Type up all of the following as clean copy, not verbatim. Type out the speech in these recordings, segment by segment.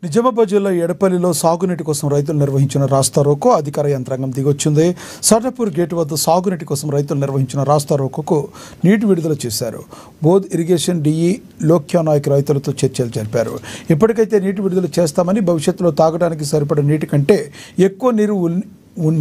నిజామాబాద్ జిల్లా ఎడపల్లిలో సాగునీటి కోసం రైతులు నిర్వహించిన రాస్తారోకో అధికార యంత్రాంగం దిగొచ్చింది. సర్దాపూర్ గేటు వద్ద సాగునీటి కోసం రైతులు నిర్వహించిన రాస్తారోకోకు నీటి విడుదల చేశారు. బోధ్ ఇరిగేషన్ డిఈ లోక్యా నాయక్ రైతులతో చర్చలు జరిపారు. ఇప్పటికైతే నీటి విడుదల చేస్తామని, భవిష్యత్తులో తాగడానికి సరిపడే నీటి కంటే ఎక్కువ నీరు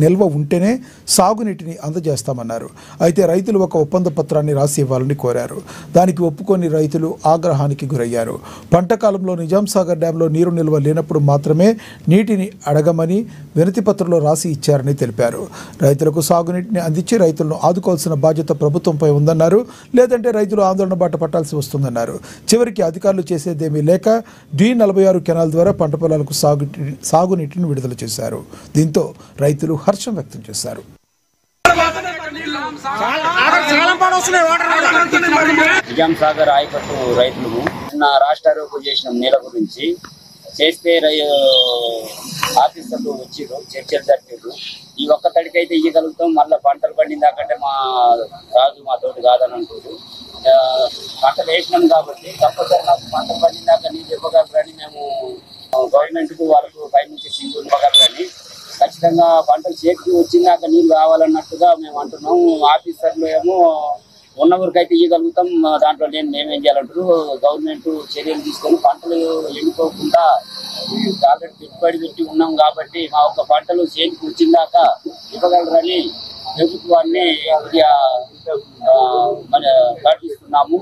నిల్వ ఉంటేనే సాగునీటిని అందజేస్తామన్నారు. అయితే రైతులు ఒక ఒప్పంద పత్రాన్ని రాసి ఇవ్వాలని కోరారు. దానికి ఒప్పుకొని రైతులు ఆగ్రహానికి గురయ్యారు. పంట కాలంలో నిజాం సాగర్ డ్యాంలో నీరు నిల్వ లేనప్పుడు మాత్రమే నీటిని అడగమని వినతి పత్రంలో రాసి ఇచ్చారని తెలిపారు. రైతులకు సాగునీటిని అందించి రైతులను ఆదుకోవాల్సిన బాధ్యత ప్రభుత్వంపై ఉందన్నారు. లేదంటే రైతులు ఆందోళన బాట పట్టాల్సి వస్తుందన్నారు. చివరికి అధికారులు చేసేదేమీ లేక D46 కెనాల్ ద్వారా పంట పొలాలకు సాగునీటిని విడుదల చేశారు. దీంతో రైతులు హర్షం వ్యక్తం చేశారు. నిజాం సాగర్ ఆయకట్టు రైతులు రాష్ట్రారోకో చేసిన నీళ్ళ గురించి చేస్తే ఆఫీసర్లు వచ్చిర్రు, చర్చలు జరిపారు. ఈ ఒక్క తడికైతే ఇయ్యగలుగుతాం, మళ్ళీ పంటలు పండిందాకంటే మా రాజు మా తోటి కాదని అంటారు. పంటలు వేసినాం కాబట్టి తప్పనిసరి నాకు పంటలు పండిందాక నీళ్ళు ఇవ్వగలరని మేము గవర్నమెంట్కు వాళ్ళకు పై నుంచి సింగులు ఇవ్వగలరని, ఖచ్చితంగా పంటలు చేతికి వచ్చిందాక నీళ్ళు కావాలన్నట్టుగా మేము అంటున్నాం. ఆఫీసర్లు ఏమో ఉన్న ఊరికైతే ఇవ్వగలుగుతాం, దాంట్లో మేమేం చేయాలంటారు. గవర్నమెంట్ చర్యలు తీసుకొని పంటలు ఎండిపోకుండా ఆల్రెడీ పెట్టుబడి పెట్టి ఉన్నాం కాబట్టి మా ఒక్క పంటలు చేతికి వచ్చిందాక ఇవ్వగలరని ప్రభుత్వాన్ని ప్రకటిస్తున్నాము.